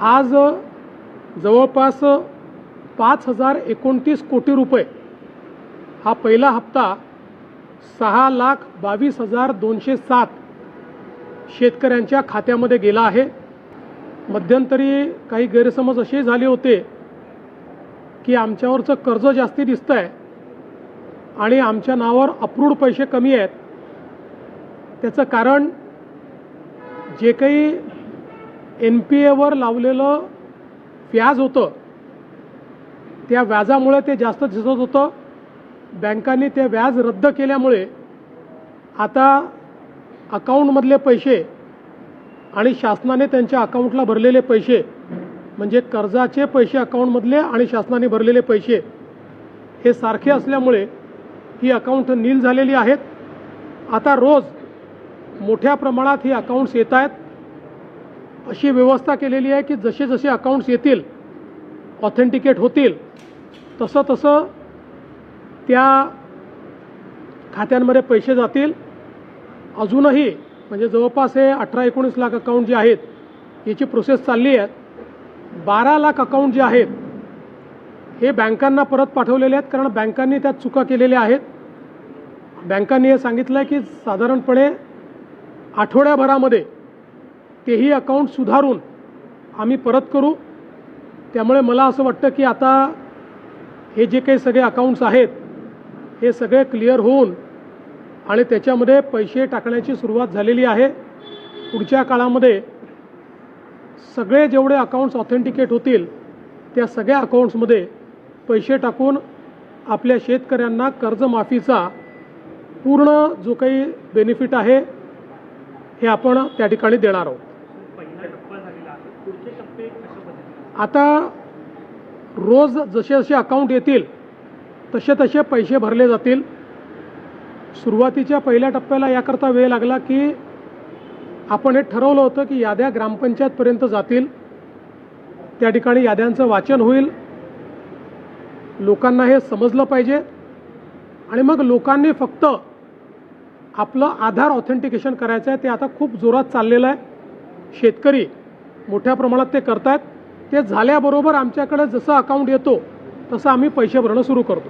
आज जवळपास 5,029 कोटी रुपये हा पहिला हप्ता 6,22,207 शेतकऱ्यांच्या खात्यामध्ये गेला आहे। मध्यंतरी काही गैरसमज असे झाले होते की आमच्यावरचं कर्ज जास्ती दिसतंय आणि आमच्या नावावर अप्रूव्ड पैसे कमी आहेत। त्याचं कारण जे काही NPAवर लावलेलं व्याज होतं त्या व्याजामुळे ते जास्त दिसत होतं। बँकांनी ते व्याज रद्द केल्यामुळे आता अकाउंटमधले पैसे आणि शासनाने त्यांच्या अकाउंटला भरलेले पैसे म्हणजे कर्जाचे पैसे अकाउंटमधले आणि शासनाने भरलेले पैसे हे सारखे असल्यामुळे ही अकाउंट नील झालेली आहेत। आता रोज मोठ्या प्रमाणात ही अकाउंट्स येत आहेत। अशी व्यवस्था केलेली आहे की जसे जसे अकाउंट्स येतील ऑथेंटिकेट होतील तसं तसं त्या खात्यांमध्ये पैसे जातील। अजूनही म्हणजे जवळपास हे 18-19 लाख अकाउंट जे आहेत याची प्रोसेस चालली आहे। 12 लाख अकाउंट जे आहेत हे बँकांना परत पाठवलेले आहेत कारण बँकांनी त्यात चुका केलेल्या आहेत। बँकांनी हे सांगितलं आहे की साधारणपणे आठवड्याभरामध्ये तेही अकाउंट सुधारून आम्ही परत करू। त्यामुळे मला असं वाटतं की आता हे जे काही सगळे अकाउंट्स आहेत हे सगळे क्लिअर होऊन आणि त्याच्यामध्ये पैसे टाकण्याची सुरुवात झालेली आहे। पुढच्या काळामध्ये सगळे जेवढे अकाउंट्स ऑथेंटिकेट होतील त्या सगळ्या अकाउंट्समध्ये पैसे टाकून आपल्या शेतकऱ्यांना कर्जमाफीचा पूर्ण जो काही बेनिफिट आहे हे आपण त्या ठिकाणी देणार आहोत। आता रोज जसे जसे अकाउंट येतील तसे तसे पैसे भरले जातील। सुरुवातीच्या पहिल्या टप्प्याला याकरता वेळ लागला की आपण हे ठरवलं होतं की याद्या ग्रामपंचायतपर्यंत जातील, त्या ठिकाणी याद्यांचं वाचन होईल, लोकांना हे समजलं पाहिजे आणि मग लोकांनी फक्त आपलं आधार ऑथेंटिकेशन करायचं आहे। ते आता खूप जोरात चाललेलं आहे। शेतकरी मोठ्या प्रमाणात ते करतात। ते झाल्याबरोबर आमच्याकडे जसं अकाउंट येतो तसं आम्ही पैसे भरणं सुरू करतो।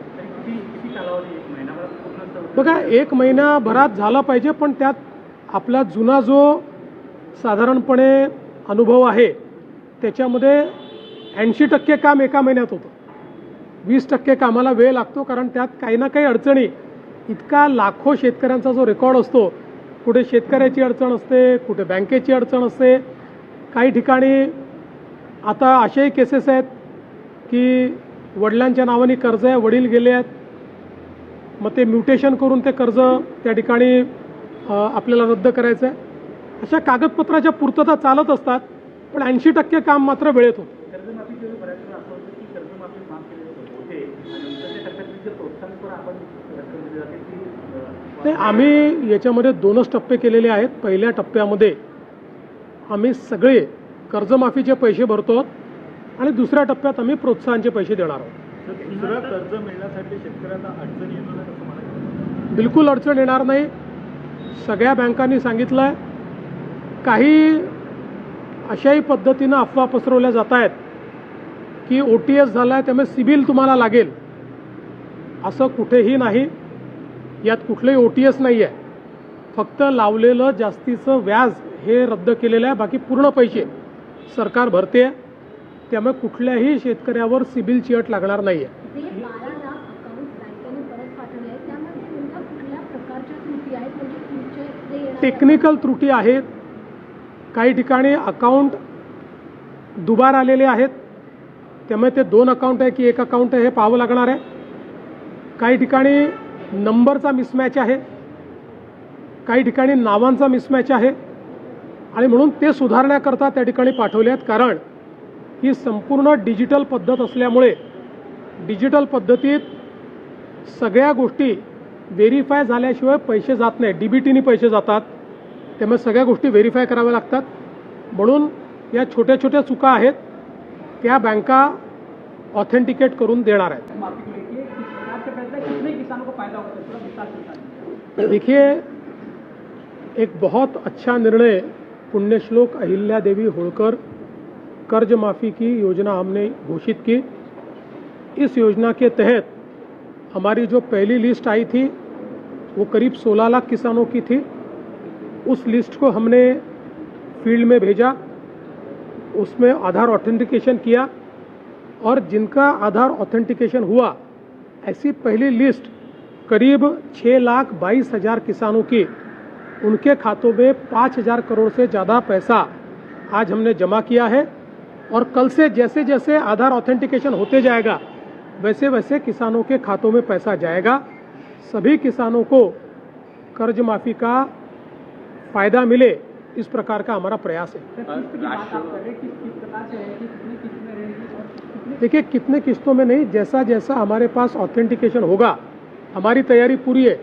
बघा 1 महिन्याभरात झालं पाहिजे पण त्यात आपला जुना जो साधारणपणे अनुभव आहे त्याच्यामध्ये 80% काम एका महिन्यात होतं। 20% कामाला वेळ लागतो कारण त्यात काही ना काही अडचणी इतका लाखो शेतकऱ्यांचा जो रेकॉर्ड असतो, कुठे शेतकऱ्याची अडचण असते, कुठे बँकेची अडचण असते। काही ठिकाणी आता अशाही केसेस आहेत की वडिलांच्या नावाने कर्ज आहे, वडील गेले आहेत, मग ते म्युटेशन करून ते कर्ज त्या ठिकाणी आपल्याला रद्द करायचं आहे। अशा कागदपत्राच्या पूर्तता चालत असतात पण 80% काम मात्र वेळेत होतं। नाही, आम्ही याच्यामध्ये 2च टप्पे केलेले आहेत। पहिल्या टप्प्यामध्ये आम्ही सगळे कर्जमाफीचे पैसे भरतो आणि दुसऱ्या टप्प्यात आम्ही प्रोत्साहनचे पैसे देणार आहोत। दुसरं कर्ज मिळण्यासाठी शेतकऱ्यांना अडचण येणार नाही असं म्हणायचं? बिलकुल अडचण येणार नाही। सगळ्या बँकांनी सांगितलं आहे। काही अशाही पद्धतीनं अफवा पसरवल्या जात आहेत की OTS झाला आहे त्यामुळे सिबिल तुम्हाला लागेल, असं कुठेही नाही। यात कुठलंही OTS नाही आहे। फक्त लावलेलं जास्तीचं व्याज हे रद्द केलेलं आहे, बाकी पूर्ण पैसे सरकार भरते। त्यामुळे कुठल्याही शेतकऱ्यावर सिबिलची अट लागणार नाही आहे। टेक्निकल त्रुटी आहेत। काही ठिकाणी अकाउंट दुबार आलेले आहेत त्यामुळे ते 2 अकाउंट आहे की 1 अकाउंट आहे हे पाहावं लागणार आहे। काही ठिकाणी नंबरचा मिसमॅच आहे, काही ठिकाणी नावांचा मिसमॅच आहे आणि म्हणून ते सुधारण्याकरता त्या ठिकाणी पाठवले आहेत। कारण ही संपूर्ण डिजिटल पद्धत असल्यामुळे डिजिटल पद्धतीत सगळ्या गोष्टी व्हेरीफाय झाल्याशिवाय पैसे जात नाही, DBTने पैसे जातात। त्यामुळे सगळ्या गोष्टी व्हेरीफाय कराव्या लागतात। म्हणून या छोट्या छोट्या चुका आहेत त्या बँका ऑथेंटिकेट करून देणार आहेत। देखिए, एक बहुत अच्छा निर्णय पुण्यश्लोक अहिल्या देवी होळकर कर्ज माफ़ी की योजना हमने घोषित की। इस योजना के तहत हमारी जो पहली लिस्ट आई थी वो करीब 16 लाख किसानों की थी। उस लिस्ट को हमने फील्ड में भेजा, उसमें आधार ऑथेंटिकेशन किया और जिनका आधार ऑथेंटिकेशन हुआ, ऐसी पहली लिस्ट करीब 6,22,000 किसानों की, उनके खातों में 5,000 करोड़ से ज़्यादा पैसा आज हमने जमा किया है। और कल से जैसे जैसे आधार ऑथेंटिकेशन होते जाएगा वैसे वैसे किसानों के खातों में पैसा जाएगा। सभी किसानों को कर्ज माफ़ी का फ़ायदा मिले, इस प्रकार का हमारा प्रयास है। देखिए, कितने किस्तों में नहीं, जैसा जैसा हमारे पास ऑथेंटिकेशन होगा, हमारी तैयारी पूरी है।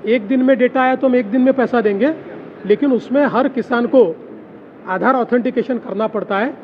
एक दिन में डेटा आया तो हम एक दिन में पैसा देंगे, लेकिन उसमें हर किसान को आधार ऑथेंटिकेशन करना पड़ता है।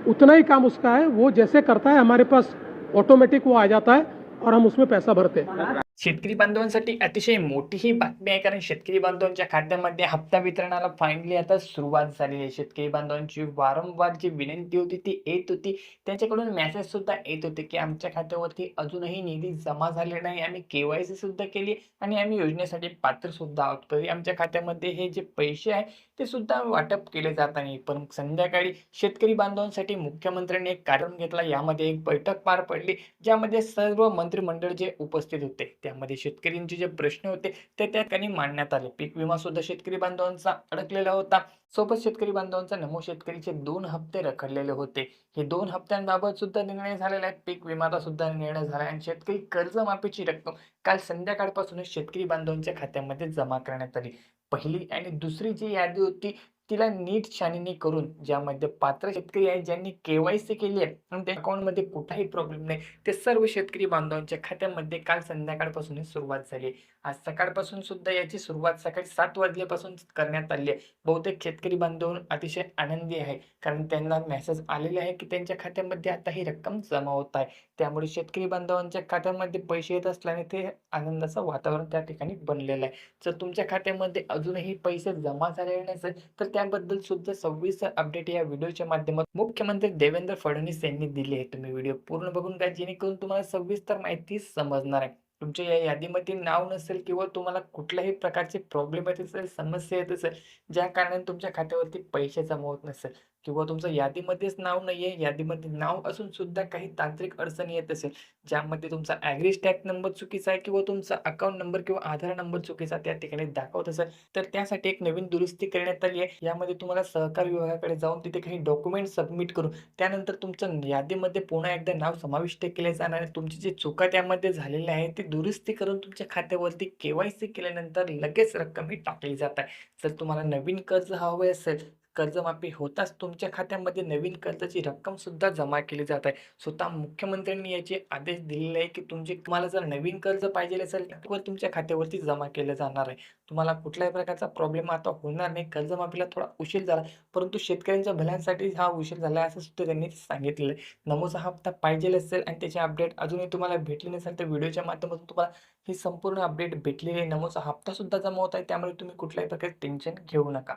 उतना ही काम उसका है, वो जैसे करता है हमारे पास ऑटोमेटिक वो आ जाता है और हम उसमें पैसा भरते हैं। शेतकरी बांधवांसाठी अतिशय मोठी ही बातमी आहे, कारण शेतकरी बांधवांच्या खात्यामध्ये हप्ता वितरणाला फायनली आता सुरुवात झालेली आहे। शेतकरी बांधवांची वारंवार जी विनंती होती ती येत होती, त्यांच्याकडून मेसेज सुद्धा येत होते की आमच्या खात्यावरती अजूनही निधी जमा झाले नाही, आम्ही केवायसी सुद्धा केली आणि आम्ही योजनेसाठी पात्र सुद्धा आहोत, तरी आमच्या खात्यामध्ये हे जे पैसे आहे ते सुद्धा वाटप केले जात नाही। पण संध्याकाळी शेतकरी बांधवांसाठी मुख्यमंत्र्यांनी एक कार्यक्रम घेतला, यामध्ये एक बैठक पार पडली ज्यामध्ये सर्व मंत्रिमंडळ जे उपस्थित होते, त्यामध्ये शेतकऱ्यांचे जे प्रश्न होते ते त्या ठिकाणी मांडण्यात आले। पीक विमा सुद्धा शेतकरी बांधवांचा अडकलेला होता, सोबत शेतकरी बांधवांचा नमो शेतकरीचे 2 हप्ते रखडलेले होते। हे 2 हप्त्यांबाबत सुद्धा निर्णय झालेला आहे, पीक विमाचा सुद्धा निर्णय झाला आणि शेतकरी कर्जमाफीची रक्कम काल संध्याकाळपासूनच शेतकरी बांधवांच्या खात्यामध्ये जमा करण्यात आली। पहिली आणि दुसरी जी यादी होती तिला नीट छाननी करून, ज्यामध्ये पात्र शेतकरी आहेत ज्यांनी केवायसी केली आहे आणि त्या अकाउंटमध्ये कुठलाही प्रॉब्लेम नाही, ते सर्व शेतकरी बांधवांच्या खात्यामध्ये काल संध्याकाळपासून सुरुवात झाली। आज सकाळपासून सुद्धा याची सुरुवात सकाळी 7 वाजल्यापासून करण्यात आली आहे। बहुतेक शेतकरी बांधव अतिशय आनंदी आहे, कारण त्यांना मेसेज आलेले आहे की त्यांच्या खात्यामध्ये आता ही रक्कम जमा होत आहे। त्यामुळे शेतकरी बांधवांच्या खात्यामध्ये पैसे येत असल्याने ते आनंदाचं वातावरण त्या ठिकाणी बनलेलं आहे। जर तुमच्या खात्यामध्ये अजूनही पैसे जमा झालेले नसेल तर त्याबद्दल सुद्धा सविस्तर अपडेट या व्हिडिओच्या माध्यमातून मुख्यमंत्री देवेंद्र फडणवीस यांनी दिली आहे। तुम्ही व्हिडिओ पूर्ण बघून घ्या, जेणेकरून तुम्हाला सविस्तर माहिती समजणार आहे। तुमच्या या यादीमध्ये नाव नसेल किंवा तुम्हाला कुठल्याही प्रकारचे प्रॉब्लेम येत असेल, समस्या येत असेल, ज्या कारणाने तुमच्या खात्यावरती पैसे जमा होत नसेल, किंवा तुमचं यादीमध्येच नाव नाहीये, यादीमध्ये नाव असून सुद्धा काही तांत्रिक अडचणी येत असेल, ज्यामध्ये तुमचा ॲग्री टॅग नंबर चुकीचा आहे किंवा तुमचा अकाउंट नंबर किंवा आधार नंबर चुकीचा त्या ठिकाणी दाखवत असेल, तर त्यासाठी एक नवीन दुरुस्ती करण्यात आली आहे। यामध्ये तुम्हाला सहकार विभागाकडे जाऊन तिथे काही डॉक्युमेंट सबमिट करून त्यानंतर तुमचं यादीमध्ये पुन्हा एकदा नाव समाविष्ट केले जाणार आहे। तुमची जी चुका त्यामध्ये झालेल्या आहेत ती दुरुस्ती करून तुमच्या खात्यावरती केवायसी केल्यानंतर लगेच रक्कम ही टाकली जात आहे। जर तुम्हाला नवीन कर्ज हवे असेल, कर्जमाफी होताच तुमच्या खात्यामध्ये नवीन कर्जाची रक्कम सुद्धा जमा केली जात आहे। स्वतः मुख्यमंत्र्यांनी याचे आदेश दिलेले आहे की तुम्हाला जर नवीन कर्ज पाहिजे असेल तर तुमच्या खात्यावरती जमा केलं जाणार आहे। तुम्हाला कुठल्याही प्रकारचा प्रॉब्लेम आता होणार नाही। कर्जमाफीला थोडा उशीर झाला, परंतु शेतकऱ्यांच्या भल्यासाठी हा उशीर झाला असं सुद्धा त्यांनी सांगितलेलं आहे। नमोचा हप्ता पाहिजे असेल आणि त्याची अपडेट अजूनही तुम्हाला भेटली नसेल तर व्हिडिओच्या माध्यमातून तुम्हाला ही संपूर्ण अपडेट भेटलेली आहे। नमोचा हप्ता सुद्धा जमा होत आहे, त्यामुळे तुम्ही कुठल्याही प्रकारे टेन्शन घेऊ नका।